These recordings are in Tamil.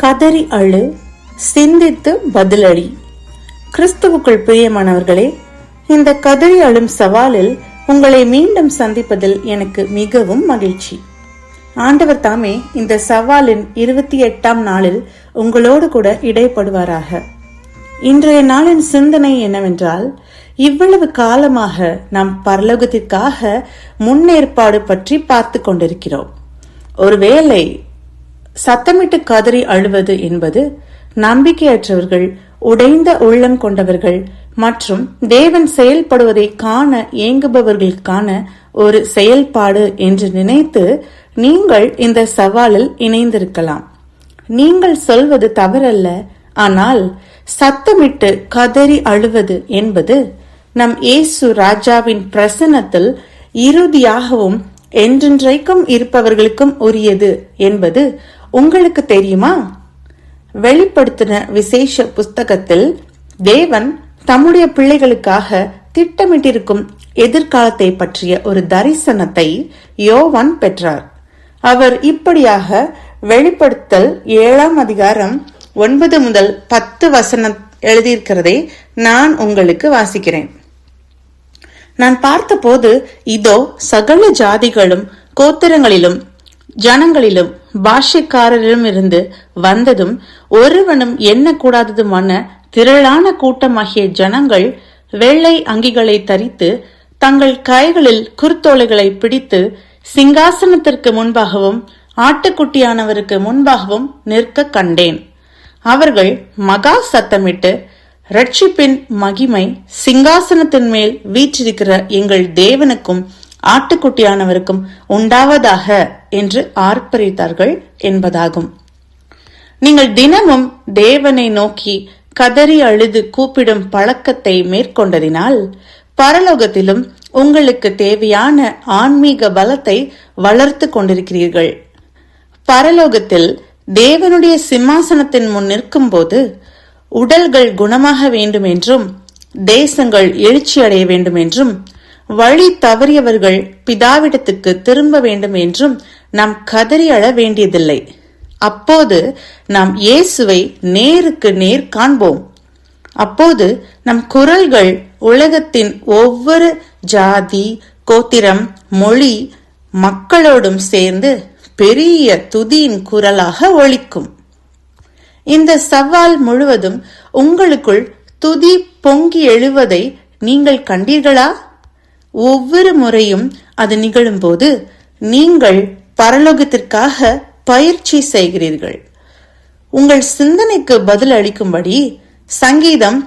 கதறி அழு, சிந்தித்து பதிலளி. கிறிஸ்துவுக்குள் பிரியமானவர்களே, இந்த கதறி அழும் சவாலில் உங்களை மீண்டும் சந்திப்பதில் எனக்கு மிகவும் மகிழ்ச்சி. ஆண்டவர் தாமே இந்த சவாலின் 28ஆம் நாளில் உங்களோடு கூட இடைப்படுவாராக. இன்றைய நாளின் சிந்தனை என்னவென்றால், இவ்வளவு காலமாக நாம் பரலோகத்திற்காக முன்னேற்பாடு பற்றி பார்த்து கொண்டிருக்கிறோம். ஒருவேளை சத்தமிட்டு கதறி அழுவது என்பது நம்பிக்கையற்றவர்கள், உடைந்த உள்ளம் கொண்டவர்கள் மற்றும் தேவன் செயல்படுவதை காண ஏங்குபவர்களுக்கான ஒரு செயல்பாடு என்று நினைத்து நீங்கள் இந்த சவாலில் இணைந்திருக்கலாம். நீங்கள் சொல்வது தவறல்ல, ஆனால் சத்தமிட்டு கதறி அழுவது என்பது நம் இயேசு ராஜாவின் பிரசன்னத்தில் இறுதியாகவும் என்றென்றைக்கும் இருப்பவர்களுக்கும் உரியது என்பது உங்களுக்கு தெரியுமா? வெளிப்படுத்தின விசேஷ புஸ்தகத்தில் தேவன் தம்முடைய பிள்ளைகளுக்காக திட்டமிட்டிருக்கும் எதிர்காலத்தை பற்றிய ஒரு தரிசனத்தை யோவான் பெற்றார். அவர் இப்படியாக வெளிப்படுத்தல் 7ஆம் அதிகாரம் 9 முதல் 10 வசனம் எழுதியிருக்கிறதை நான் உங்களுக்கு வாசிக்கிறேன். நான் பார்த்தபோது, இதோ சகல ஜாதிகளும் கோத்திரங்களிலும் ஜனங்களிலும் பாஷைக்காரரிலும் இருந்து வந்ததும் ஒருவனும் எண்ணக்கூடாததுமான திரளான கூட்டமாகிய ஜனங்கள் வெள்ளை அங்கிகளை தரித்து தங்கள் கைகளில் குருத்தோலைகளை பிடித்து சிங்காசனத்திற்கு முன்பாகவும் ஆட்டுக்குட்டியானவருக்கு முன்பாகவும் நிற்க கண்டேன். அவர்கள் மகா சத்தமிட்டு, ரட்சிப்பின் மகிமை சிங்காசனத்தின் மேல் வீற்றிருக்கிற எங்கள் தேவனுக்கும் ஆட்டுக்குட்டியானவருக்கும் உண்டாவதாக என்று ஆர்ப்பரித்தார்கள் என்பதாகும். நீங்கள் தினமும் தேவனை நோக்கி கதறி அழுது கூப்பிடும் பழக்கத்தை மேற்கொண்டதினால் பரலோகத்திலும் உங்களுக்கு தேவையான ஆன்மீக பலத்தை வளர்த்து கொண்டிருக்கிறீர்கள். பரலோகத்தில் தேவனுடைய சிம்மாசனத்தின் முன் நிற்கும் போது உடல்கள் குணமாக வேண்டும் என்றும், தேசங்கள் எழுச்சி அடைய வேண்டும் என்றும், வழி தவறியவர்கள் பிதாவிடத்துக்கு திரும்ப வேண்டும் என்றும் நாம் கதறி அழ வேண்டியதில்லை. அப்போது நாம் இயேசுவை நேருக்கு நேர் காண்போம். அப்போது நம் குரல்கள் உலகத்தின் ஒவ்வொரு ஜாதி, கோத்திரம், மொழி மக்களோடும் சேர்ந்து பெரிய துதியின் குரலாக ஒலிக்கும். இந்த சவால் முழுவதும் உங்களுக்குள் துதி பொங்கி எழுவதை நீங்கள் கண்டீர்களா? ஒவ்வொரு முறையும் அது நிகழும் போது நீங்கள் பரலோகத்திற்காக பயிற்சி செய்கிறீர்கள். உங்கள் சிந்தனைக்கு பதில் அளிக்கும்படி சங்கீதம்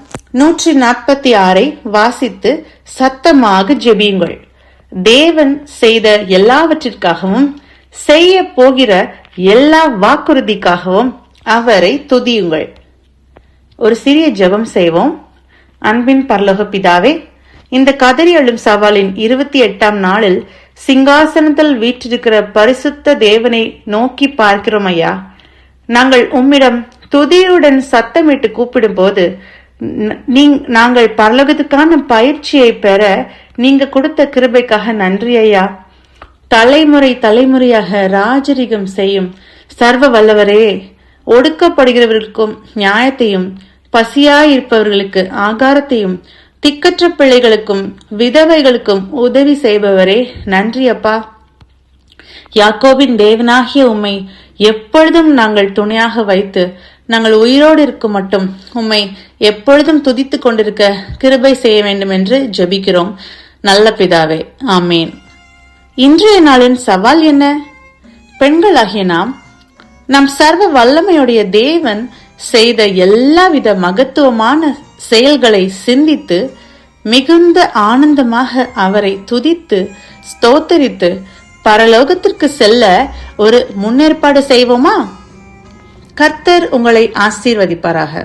146 வாசித்து சத்தமாக ஜெபியுங்கள். தேவன் செய்த எல்லாவற்றிற்காகவும் செய்ய போகிற எல்லா வாக்குறுதிக்காகவும் அவரை துதியுங்கள். ஒரு சிறிய ஜெபம் செய்வோம். அன்பின் பரலோக பிதாவே, இந்த கதறி அழும் சவாலின் 28ஆம் நாளில் சிங்காசனத்தில் வீற்றிருக்கிற பரிசுத்த தேவனை நோக்கி பார்க்கிறோம் ஐயா. நாங்கள் உம்மிடம் துதியுடன் சத்தமிட்டு கூப்பிடும் போது நாங்கள் பரலோகத்துக்கான பயிற்சியை பெற நீங்க கொடுத்த கிருபைக்காக நன்றி ஐயா. தலைமுறை தலைமுறையாக ராஜரிகம் செய்யும் சர்வ வல்லவரே, ஒடுக்கப்படுகிறவர்களுக்கும் நியாயத்தையும், பசியாயிருப்பவர்களுக்கு ஆகாரத்தையும், திக்கற்ற பிள்ளைகளுக்கும் விதவைகளுக்கும் உதவி செய்பவரே நன்றி அப்பா. யாக்கோபின் தேவனாகிய உம்மை எப்பொழுதும் நாங்கள் துணையாக வைத்து நாங்கள் உயிரோடு இருக்கும் மட்டும் உம்மை எப்பொழுதும் துதித்துக் கொண்டிருக்க கிருபை செய்ய வேண்டும் என்று ஜெபிக்கிறோம் நல்ல பிதாவே, ஆமேன். இன்றைய நாளின் சவால் என்ன? பெண்களாகிய நம் சர்வ வல்லமையுடைய தேவன் செய்த எல்லாவித மகத்துவமான செயல்களை சிந்தித்து மிகுந்த ஆனந்தமாக அவரை துதித்து ஸ்தோத்தரித்து பரலோகத்திற்கு செல்ல ஒரு முன்னேற்பாடு செய்வோமா? கர்த்தர் உங்களை ஆசீர்வதிப்பாராக.